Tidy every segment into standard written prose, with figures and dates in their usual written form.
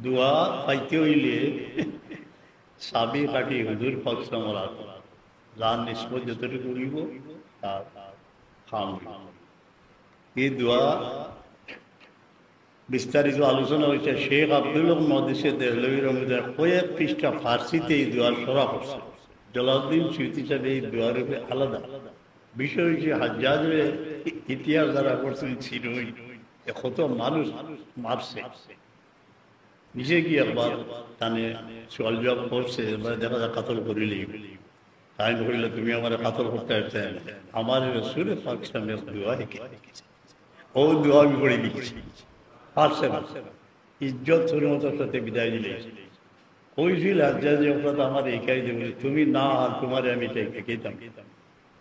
দোয়া পাইতে হইলে সাবি কাটি হুজুর পাক সাল্লাল্লাহু আলাইহি ওয়াসাল্লাম যার নিসবত যতটুকু করিব তার খাম। এই দোয়া বিস্তারিত আলোচনা হয়েছে। শেখ আব্দুল হক মুহাদ্দিসে দেহলভী রহমতুল্লাহ কয়েক পৃষ্ঠা ফার্সিতে এই দোয়ার সরা করছে। জালালউদ্দিন সূয়ুতী সাহেব এই দোয়ার উপরে আলাদা বিষয় হচ্ছে হাজ্জাজের ইতিহাস যারা করছেন ছিলই কত মানুষ মারছে, নিজে কি একবার তানে সোয়াল জবাব করছে, দেখা যায় কাতল করিলেই তাই করিলে তুমি আমার কাতল করতে আসতে আমার রসুল পাক সাল্লাল্লাহু আলাইহি ওয়াসাল্লাম দোয়া ও দোয়া আমি করে লিখেছি পারছে না ইজ্জত হুরমতের সাথে বিদায় দিলে কইছিল হাজ্জাজ অপরাধ আমার একাই দেব, তুমি না আর তোমারে আমি খেতাম।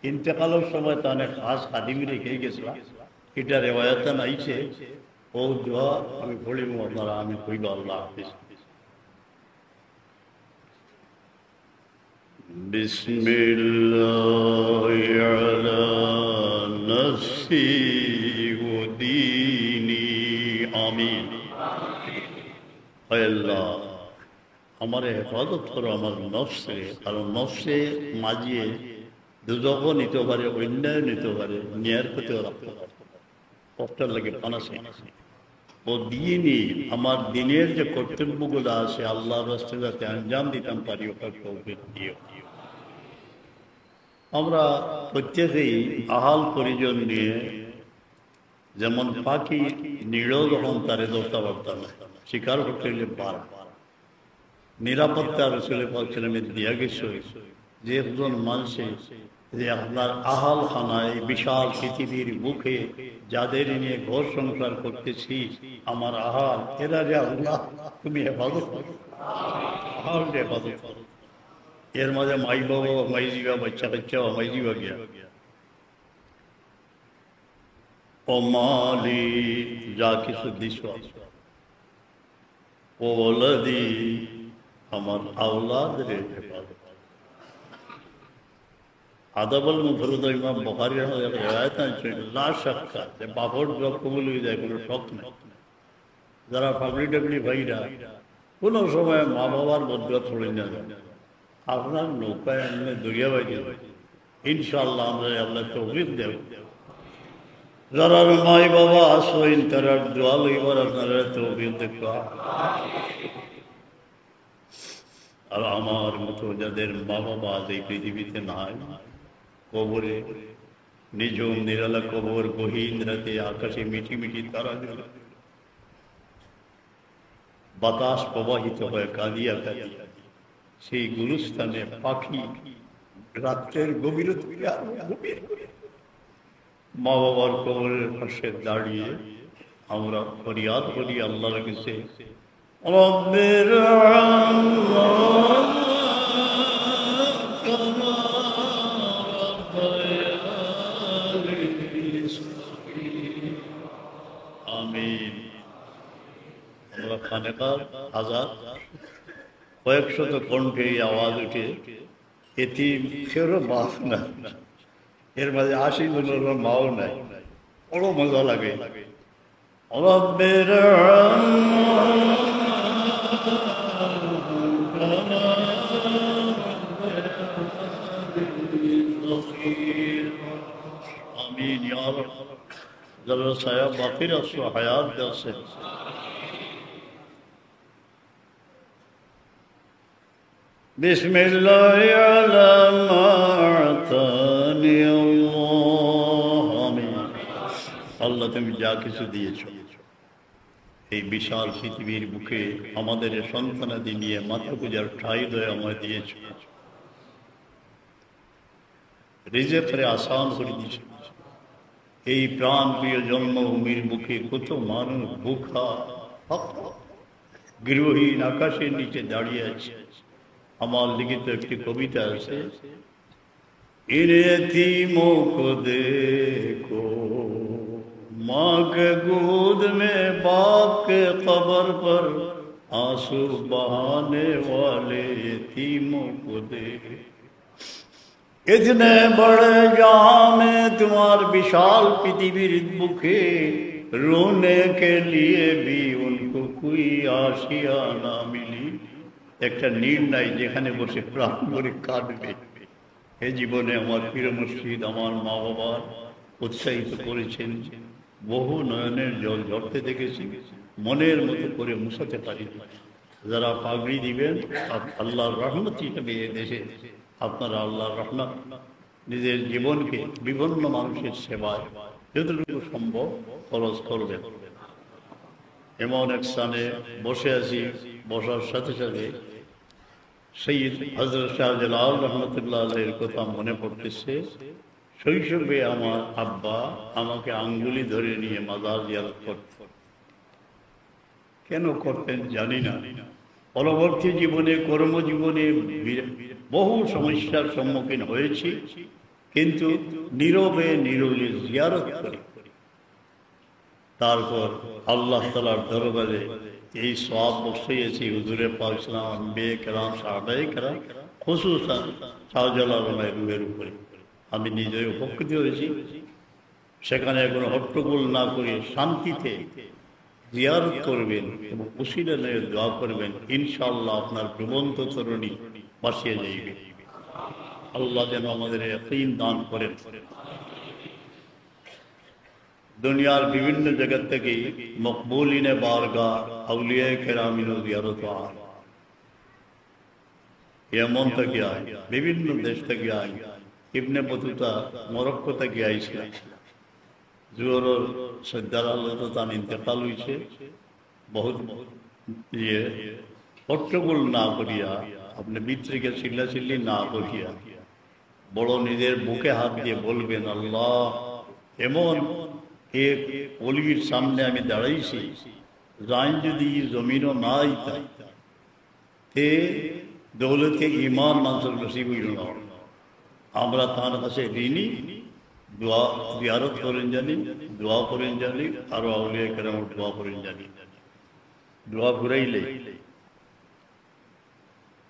ইন্তেকালের সময় তানে খাস খাদিমি রেখে গেছিলাম, এটা রেওয়ায়ত নাইছে। ও দোয়া আমি পড়িব, আপনারা আমি কইব আল্লাহ হাফেজ। বিসমিল্লাহি আলা নাফসি ওয়া দীনি আমিন। আল্লাহ আমার হেফাজত করো আমার নফসে, কারণ নফসে মাঝিয়ে দুজকও নিতে পারে, অন্যায় নিতে পারে, ন্যায়ের ক্ষতিও রাখতে পারে, কষ্টের লাগে পানাসে। ও দিনই আমার দিনের যে কর্তব্যগুলো আছে আল্লাহর রাস্তায় যাতে আঞ্জাম দিতাম পারি ওটার তৌফিক দিও। আমরা প্রত্যেকেই আহাল পরিজন নিয়ে যেমন পাখি নিড়ও যখন তারে দৌড়তে পারতাম না, শিকার করতে হইলে পারা নিরাপত্তা রসুল পাক সাল্লাল্লাহু আলাইহি দিয়া গেছে যে একজন মানুষে যে আপনার আহাল খানায় বিশাল পৃথিবীর মুখে যাদের নিয়ে ঘর সংসার করতেছি আমার আহাল এরা যে আল্লাহ তুমি হেফাজত করো, আহাল হেফাজত করো। এর মাঝে মাই বাবা মাই জিবা বাচ্চা কাচ্চা মাই জিবা গিয়া ও মালি যা কিছু দিস ও ওলাদি আমার আওলাদের হেফাজত। আদাবল মুফরদ ইমাম বুখারী রাহিমাহুল্লাহ রিওয়ায়াত আছে লা শাক্কা যে বাপর জব কবুল হয়ে যায় কোনো শক নেই। যারা পাবলি টাবলি ভাইরা কোনো সময় মা বাবার বদুয়া ছড়ে না আপনার নৌকায় এমনি দরিয়া বাইতে ইনশাআল্লাহ আমরা আল্লাহ তৌফিক দেব। যারা মাই বাবা আসইন তারা দোয়া লইবার আপনারা তৌফিক দেখো। আর আমার মতো যাদের মা বাবা আজ এই পৃথিবীতে নাই, কবরে নিঝুম নিরালা কবর, গহীন রাতে আকাশে মিঠি মিঠি তারা জ্বলে, বাতাস প্রবাহিত হয় কাঁদিয়া কাঁদিয়া, সেই গুরুস্থানে পাখি রাত্রের গভীরতা মা বাবার কবরের পাশে দাঁড়িয়ে আমরা ফরিয়াদ করি আল্লাহর কাছে, রব্বির আমিন। আমরা খানেকার আজাদ কয়েকশত কণ্ঠে এই আওয়াজ উঠে এতিম সেরও বাপ না, এর মাঝে ৮০ জনের মাও নাই, বড় মজা লাগে। রব্বির আমিন ইয়া রব। যারা ছায়া বাকির আসো হায়াত দেওয়া বিসমিল্লাহি আলা মাতানি আল্লাহ। আমিন। আল্লাহ তুমি যা কিছু দিয়েছ এই বিশাল পৃথিবীর বুকে আমাদের সন্তানাদি নিয়ে মাথা পূজার ঠাঁই দয়ে আমায় দিয়েছ, রিজেকের আসান করে দিয়েছ। এই প্রাণ প্রিয় জন্মভূমির বুকে কত মানুষ ভুখা গৃহহীন আকাশের নিচে দাঁড়িয়ে আছে। আমার লিখিত একটি কবিতা আছে, इन यतीमों को देखो माँ के गोद में बाप के कब्र पर आंसू बहाने वाले यतीमों को देखो। इतने बड़े जहां में तुम्हारे विशाल पृथ्वीर बुके रोने के लिए भी उनको কুকুই আসিয়া না মিলি, একটা নির্ণয় যেখানে বসে প্রাণ করে কাটবে। এ জীবনে আমার পীর মুর্শিদ আমার মা বাবার উৎসাহিত করেছেন, বহু নয়নের জল ঝরতে দেখেছি, মনের মতো করে মুছাতে পারি। যারা পাগড়ি দিবেন আল্লাহর রহমত হিসেবে এ দেশে আপনারা আল্লাহর রহমত নিজের জীবনকে বিভিন্ন মানুষের সেবায় যতটুকু সম্ভব খরচ করবেন। এমন এক স্থানে বসে আছি, বসার সাথে সাথে সৈয়দ হযরত শাহজালাল রহমতুল্লাহ আলাইহির কথা মনে পড়তেছে। শৈশবে আমার আব্বা আমাকে আঙ্গুলি ধরে নিয়ে মাজার জিয়ারত করতেন। কেন করতেন জানি না। পরবর্তী জীবনে কর্মজীবনে বহু সমস্যার সম্মুখীন হয়েছি, কিন্তু নীরবে নীরবে জিয়ারত করি। তারপর আল্লাহ তাআলার দরবারে এই সওয়াব বসিয়েছি হুজুরে পাক সাল্লাল্লাহু আলাইহি ওয়াসাল্লাম, আম্বিয়া কেরাম, সাহাবায়ে কেরাম, খুসুসান শাহজালাল রুহের উপরে আমি নিজে উপকৃত হয়েছি। সেখানে কোনো হট্টগোল না করে শান্তিতে জিয়ারত করবেন এবং উসিলা নিয়ে দোয়া করবেন, ইনশাআল্লাহ আপনার ডুবন্ত তরুণী বাঁচিয়ে যাইবে। আল্লাহ যেন আমাদের ইয়াকিন দান করেন। দুনিয়ার বিভিন্ন জায়গা থেকে মকবুলিনে বারগাহ আউলিয়া কেরামিন জিয়ারত হয়, ইয়েমেন থেকে আয়, বিভিন্ন দেশ থেকে আয়। ইবনে বতুতা মরক্কো থেকে আইছে, জোহরের সদ্দার আল্লাহ তার ইন্তেকাল হয়েছে। বহুত হট্টগোল না করিয়া, আপনি বিত্রিকে চিল্লাচিল্লি না করিয়া বড় নিজের বুকে হাত দিয়ে বলবেন, আল্লাহ এমন এক অলির সামনে আমি দাঁড়াইছি, যাই যদি জমিনও না আইতাম তে দৌলতকে ইমান মানুষের নসিব হইল না। আমরা তার কাছে ঋণী। দোয়া জিয়ারত করেন জানি, দোয়া করেন জানি, আরো আউলিয়া কেরাম দোয়া করেন জানি। দোয়া ঘুরাইলে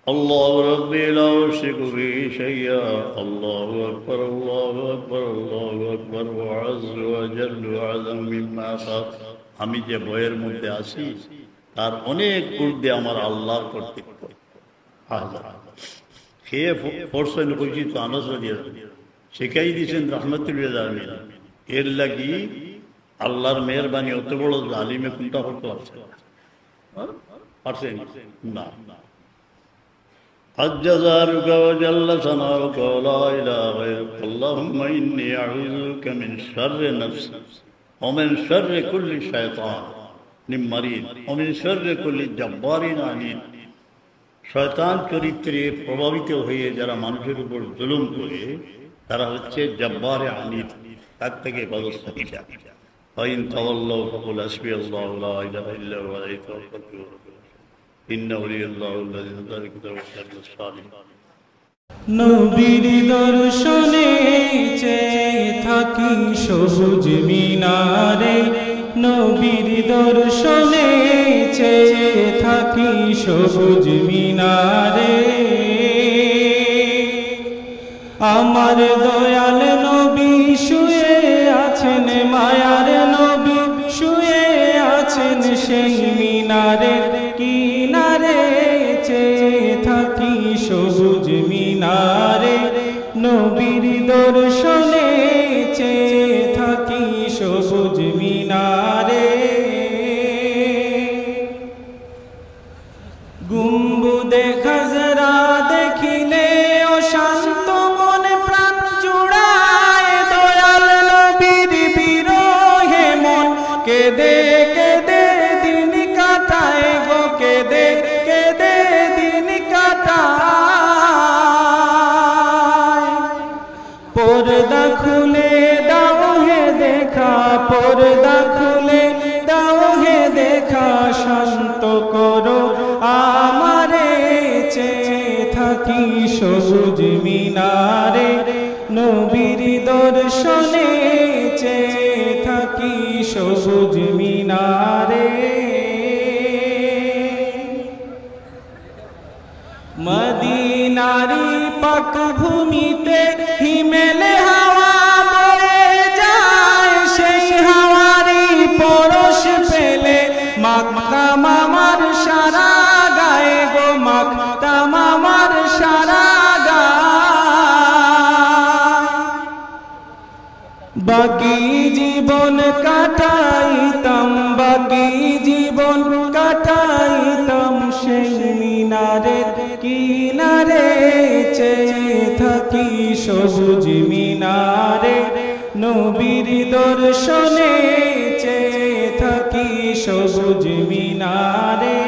আল্লাহু রাব্বি লা উশরিকু বিহি শাইয়্যা, আল্লাহু আকবার, আল্লাহু আকবার, আল্লাহু আকবার, ওয়া আযযু ওয়া জাল্লু ওয়া আযম মিম্মা খাফ। আমি যে বইয়ের মধ্যে আছি তার অনেক ঊর্ধ্বে আমার আল্লাহর কর্তৃত্ব। খেয়ে পড়ছেন কইছি তো আনাস শিখাই দিয়েছেন রহমতুল্লাহ আলামিন। এর লাগি আল্লাহর মেহরবানি অত বড় জালিমে কোনটা হতে পারছেন না। أجزارك وجل ثناؤك ولا إله غيرك اللهم إني أعوذ بك من شر نفسي ومن شر كل شيطان مريض ومن شر كل جبار عنيد। শয়তান চরিত্রে প্রভাবিত হয়ে যারা মানুষের উপর জুলুম করে তারা হচ্ছে জব্বারে আনিদ, তার থেকে ব্যবস্থা নিতে। ফাইন তাওয়াল্লাউ ফাকুল হাসবিয়াল্লাহু লা ইলাহা ইল্লা হুয়া আলাইহি তাওয়াক্কালতু ইন্না ওয়ালিয়াল্লাহু আল্লাযী যালিকা তাওয়াক্কালুস সালিহিন। নবীর দর্শনে চেয়ে থাকি সবুজ মিনারে, নবীর দর্শনে চেয়ে থাকি সবুজ মিনারে। আমার দয়াল নবী শুয়ে আছেন, মায়ার নবী শুয়ে আছেন সেই মিনারে কিনারে, চেয়ে থাকি সবুজ মিনারে। নবীর দর্শনে চেয়ে থাকি সবুজ মিনারে। গুম্বুদে খাজরা দেখিলে ও শান্ত মনে প্রাণ জুড়ায়, দয়াল নবীর বিরহে মন কেঁদে কেঁদে দিন কাটায় গো, কেঁদে কেঁদে দিন কাটায়। পর্দা খুলে দাও হে দেখা, পর্দা খুলে দাও হে দেখা, শান্ত করো আমারে চেয়ে থাকি সবুজ মিনারে। নবীর দর্শনে চেয়ে থাকি সবুজ মিনারে। মদিনারি পাক ভূমিতে হিমেলে হাওয়া বয়ে যায়, সেই হাওয়ারি পরশ পেলে মক্কা বাকি জীবন কাটাইতাম, বাকি জীবন কাটাইতাম সেই মিনারের কিনারে, চেয়ে থাকি সবুজ মিনারে, নবীর দর্শনে চেয়ে থাকি সবুজ মিনারে।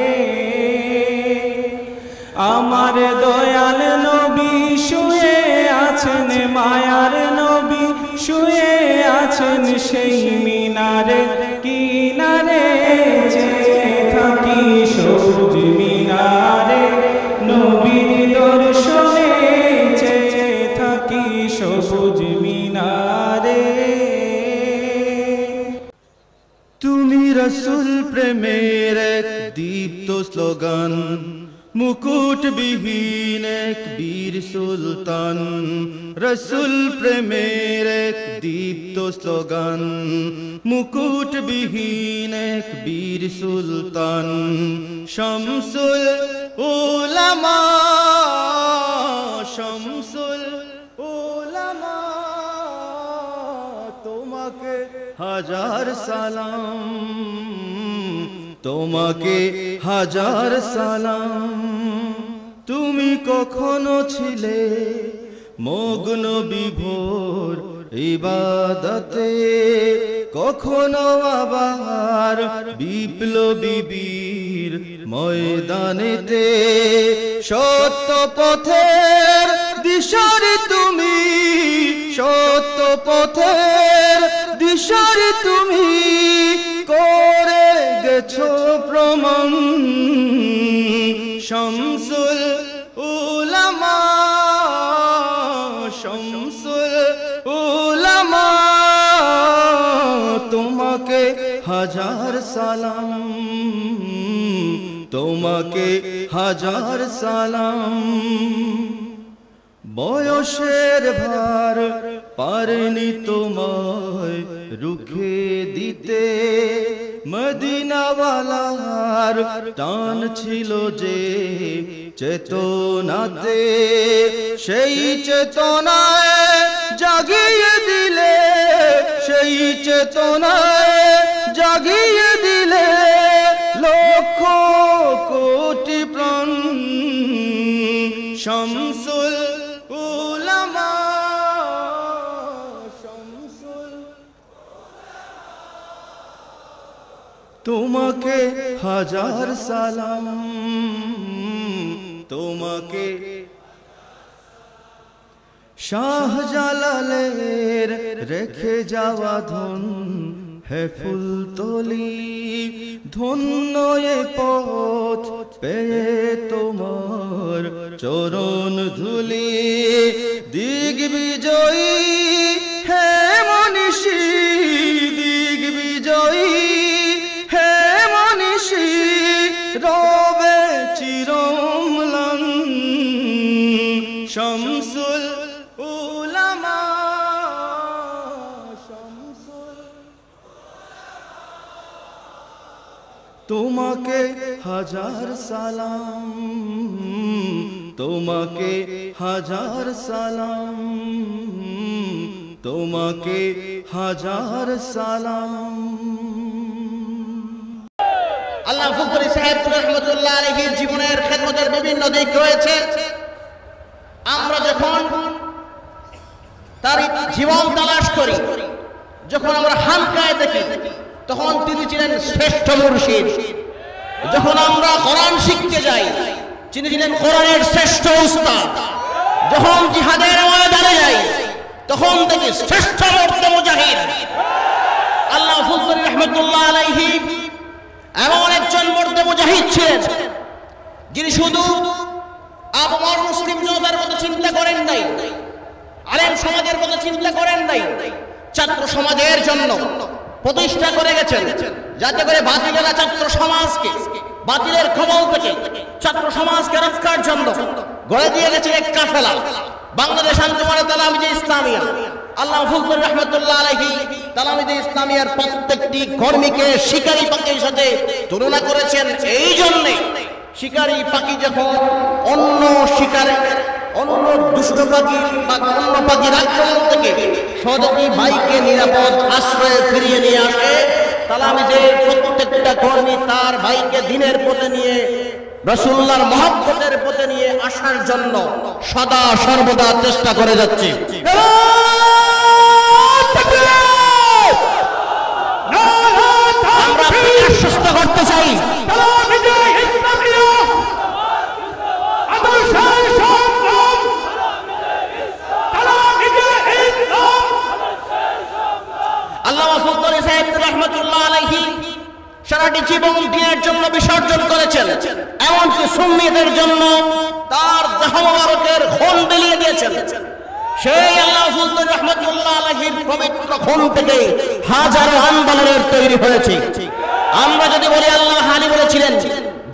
আমার দয়াল নবী শুয়ে আছেন, মায়ার নবী শুয়ে আছেন সেই মিনারে কিনারে, চেয়ে থাকি সবুজ মিনারে, নবীর দর্শনে চেয়ে থাকি সবুজ মিনারে। তুমি রসুল প্রেমের এক দীপ্ত স্লোগান, মুকুটবিহীন এক বীর সুলতান। রসুল প্রেমের এক দীপ্ত স্লোগান, মুকুটবিহীন এক বীর সুলতান। শামসুল উলামা, শামসুল উলামা, তোমাকে হাজার সালাম, তোমাকে হাজার সালাম। তুমি কখনো ছিলে মগ্ন বিভোর ইবাদতে, কখনো আবার বিপ্লবী বীর ময়দানেতে। সত্য পথের দিশারি তুমি, সত্য পথের দিশারি তুমি, করে গেছো প্রমাণ। শামসুল উলামা, শামসুল উলামা, তোমাকে হাজার সালাম, তোমাকে হাজার সালাম। বয়সের ভার পারেনি তোমায় রুখে দিতে, মদিনাওয়ালার টান ছিল যে চেতনাতে, সেই চেতনায় জাগিয়ে দিলে, সেই চেতনায় জাগিয়ে দিলে লক্ষ কোটি প্রাণ। শামসুল উলামা, শামসুল, তোমাকে হাজার সালাম, তোমাকে। শাহজালালের রেখে যাওয়া ধন হে ফুলতলি, ধন্য এ পথ পেয়ে তোমার চরণ ধুলি। দিগ্বিজয়ী হে মনীষী, দিগ্বিজয়ী হে মনীষী, রবে চিরম্লান। শামসুল উলামা, শামসুল, তোমাকে হাজার সালাম, তোমাকে হাজার সালাম, তোমাকে হাজার সালাম। আল্লাহ ফুকরি সাহেব রহমতুল্লাহ আলাইহির জীবনের খেদমতের বিভিন্ন দিক রয়েছে। আমরা যখন তার জীবন তালাশ করি, যখন আমরা হালকায় দেখি, তখন তিনি ছিলেন শ্রেষ্ঠ মুর্শিদ। যখন আমরা কোরআন শিখতে যাই, তিনি ছিলেন কোরআনের শ্রেষ্ঠ উস্তাদ। যখন জিহাদের ময়দানে যাই, তখন থেকে শ্রেষ্ঠ মর্দ মুজাহিদ। আল্লাহ ফুকরি রহমতুল্লাহ আলাইহি এমন একজন মর্দ মুজাহিদ ছিলেন, যিনি শুধু আবহাওয়ার মুসলিম জনতার কথা চিন্তা করেন নাই, আলেম সমাজের কথা চিন্তা করেন নাই, ছাত্র সমাজের জন্য প্রতিষ্ঠা করে গেছেন, যাতে করে বাতিলেরা ছাত্র সমাজকে, বাতিলের কবল থেকে ছাত্র সমাজকে রক্ষার জন্য গড়ে দিয়ে গেছেন এক কাফেলা, বাংলাদেশ আঞ্জুমানে তালামিজে ইসলামিয়া। আল্লাহ ফুকরি রহমতুল্লাহ আলাইহি তালামিজে ইসলামিয়ার প্রত্যেকটি কর্মীকে শিকারী পাখির সাথে তুলনা করেছেন। এই জন্যে শিকারী পাখি যখন অন্য শিকারে অন্য দুষ্ট পাখি বা অন্য পাখির আক্রমণ থেকে সহজেই ভাইকে নিরাপদ আশ্রয়ে ফিরিয়ে নিয়ে আসে। তালামিজের প্রত্যেকটা কর্মী তার ভাইকে দিনের পথে নিয়ে, রাসূলুল্লাহর মহব্বতের পথে নিয়ে আসার জন্য সদা সর্বদা চেষ্টা করে যাচ্ছে। আমরা আশ্বস্ত করতে চাই, আল্লামা সুলতানী সাহেব রাহমাতুল্লাহ আলাইহি সারাটি জীবন দ্বীনের জন্য বিসর্জন করেছেন, এমনকি সুন্নিদের জন্য তার দেহ মোবারকের খুন বিলিয়ে দিয়েছেন। সেই আল্লামা সুলতানী রাহমাতুল্লাহ আলাইহির পবিত্র খুন থেকে হাজারো আন্দোলনের তৈরি হয়েছে। আমরা যদি বলি আল্লামা হালি বলেছিলেন,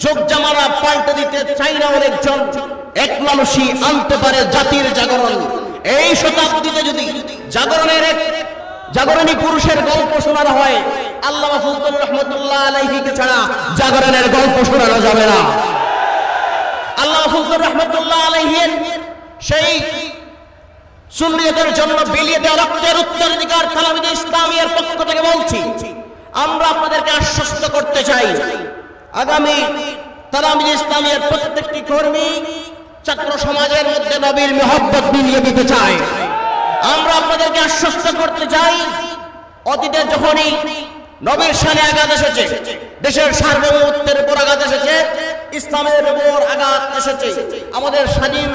যুগ জামানা পাল্টে দিতে চাই না অনেকজন, এক মানুষই আনতে পারে জাতির জাগরণ। এই শতাব্দীতে যদি জাগরণী পুরুষের গল্প শোনানো হয়, আল্লামা সুলতানী রাহমাতুল্লাহ আলাইহিকে ছাড়া জাগরণের গল্প শোনানো যাবে না। আল্লামা সুলতানী রাহমাতুল্লাহ আলাইহির সেই সুন্নিয়তের জন্য বিলিয়ে দেওয়া রক্তের উত্তরাধিকার তালামিজে ইসলামিয়ার পক্ষ থেকে বলছি, আমরা আপনাদেরকে আশ্বস্ত করতে চাই, আগামী তালামিজে ইসলামিয়ার প্রত্যেকটি কর্মী ছাত্র সমাজের মধ্যে নবীর মহব্বত বিলিয়ে দিতে চায়। আমরা আপনাদেরকে আশ্বস্ত করতে চাই, অতীতে যখনই নবীর শানে আঘাত এসেছে, দেশের সার্বভৌমত্বের উপর আঘাত এসেছে, ইসলামের উপর আঘাত এসেছে, আমাদের স্বাধীন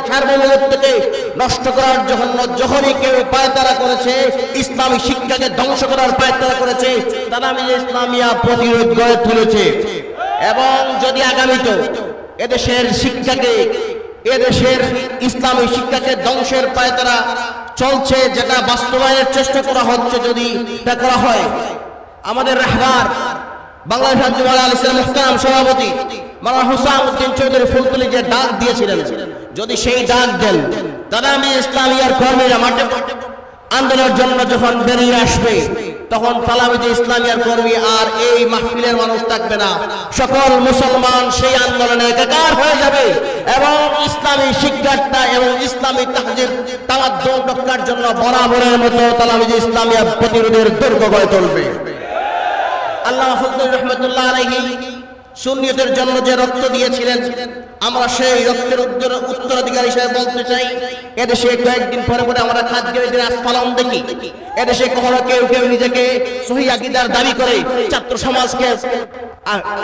সার্বভৌমত্বকে নষ্ট করার জন্য যখনই কেউ পায়তারা করেছে, ইসলামী শিক্ষাকে ধ্বংস করার পায়তারা করেছে, তালামিজে ইসলামিয়া প্রতিরোধ গড়ে তুলেছে। এবং যদি আগামীতে এদেশের শিক্ষাকে, এদেশের ইসলামী শিক্ষাকে ধ্বংসের পায়তারা চলছে, যেটা বাস্তবায়নের চেষ্টা করা হচ্ছে, যদি এটা করা হয়, আমাদের রাহবার বাংলাদেশ আঞ্জুমান আল ইসলাম মুহতারাম সভাপতি মাওলানা হুসাইন চৌধুরী ফুলতলি যে ডাক দিয়েছিলেন, যদি সেই ডাক দেন, তালামিজে ইসলামিয়ার কর্মীরা মাঠে আন্দোলনের জন্য যখন বেরিয়ে আসবে, তখন তালামিজে ইসলামিয়ার কর্মী আর এই মাহফিলের মানুষ থাকবে না, সকল মুসলমান সেই আন্দোলনে একাকার হয়ে যাবে এবং ইসলামী শিক্ষাটা এবং ইসলামী তাহজিব তাওয়াদ্দুন রক্ষার জন্য বরাবরের মতো তালামিজে ইসলামিয়া প্রতিরোধের দুর্গ গড়ে তুলবে। আল্লামা ফজলুর রহমাতুল্লাহ আলাইহি সুন্নিয়তের জন্য যে রক্ত দিয়েছিলেন, আমরা সেই রক্তের উত্তরাধিকারী হিসেবে বলতে চাই, এদেশে কয়েকদিন পরে পরে আমরা খাদ্যের আস্ফালন দেখি, এদেশে কখনো কেউ কেউ নিজেকে সহিহ আকীদার দাবি করে ছাত্র সমাজকে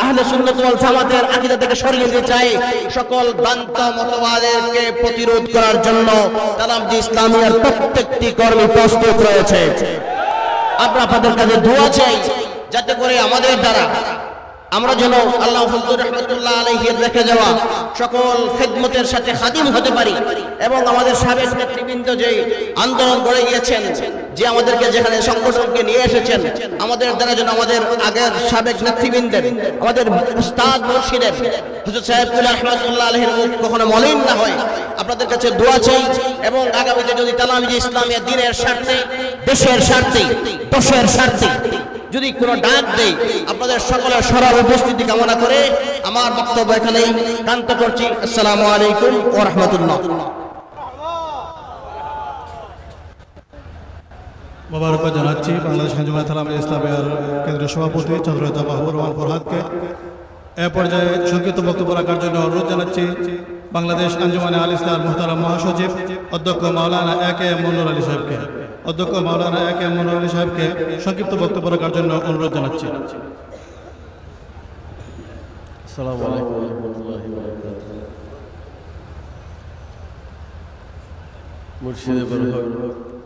আহলে সুন্নাত ওয়াল জামাতের আকীদা থেকে সরিয়ে দিতে চায়। সকল ভ্রান্ত মতবাদকে প্রতিরোধ করার জন্য তালামিজে ইসলামিয়ার প্রত্যেকটি কর্মী প্রস্তুত রয়েছে। আমরা আপনাদের কাছে দোয়া চাই, যাতে করে আমাদের দ্বারা আমরা যেন আল্লাহ ফজলুর রহমাতুল্লাহ আলাইহির রেখে যাওয়া সকল খেদমতের সাথে খাদিম হতে পারি এবং আমাদের সাবেক নেতৃবৃন্দ যে আন্দোলন গড়ে গিয়েছেন, যে আমাদেরকে যেখানে সংগঠনকে নিয়ে এসেছেন, আমাদের দ্বারা যেন আমাদের আগের সাবেক নেতৃবৃন্দের, আমাদের উস্তাদ মুর্শিদের হুজুর সাহেবুল্লাহ রহমাতুল্লাহ আলাইহির মুখ কখনো মলিন না হয়, আপনাদের কাছে দোয়া চাই। এবং আগামীতে যদি তালামিজে ইসলামিয়া দ্বীনের স্বার্থে, দেশের স্বার্থে, দেশের স্বার্থে যদি কোনো ডাক দেয়, আপনাদের সকলের সরল উপস্থিতি কামনা করে আমার বক্তব্য এখানেই শান্ত করছি। আসসালামু আলাইকুম ওয়া রাহমাতুল্লাহ। মোবারকবাদ জানাচ্ছি বাংলাদেশ আঞ্জুমান তালামিজে ইসলামিয়ার কেন্দ্রীয় সভাপতি চন্দ্রতা মাহবুব রহমান ফরহাদকে। এ পর্যায়ে সংক্ষিপ্ত বক্তব্য রাখার জন্য অনুরোধ জানাচ্ছি বাংলাদেশ আঞ্জুমানে আল ইসলাম মুহতারাম মহাসচিব অধ্যক্ষ মাওলানা এ.কে.এম. মননুর আলী সাহেবকে। অধ্যক্ষ মাওলানা এ.কে.এম. মননুর আলী সাহেবকে সংক্ষিপ্ত বক্তব্য রাখার জন্য অনুরোধ জানাচ্ছি। আসসালামু আলাইকুম ওয়া রাহমাতুল্লাহি ওয়া বারাকাতুহু। মুর্শিদে বরহক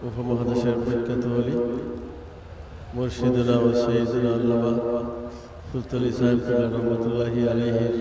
উপমহাদেশের প্রখ্যাত ওলি মুর্শিদুনা ও সৈয়দুনা আল্লামা ফুলতলি সাহেব রহমতুল্লাহি আলাইহির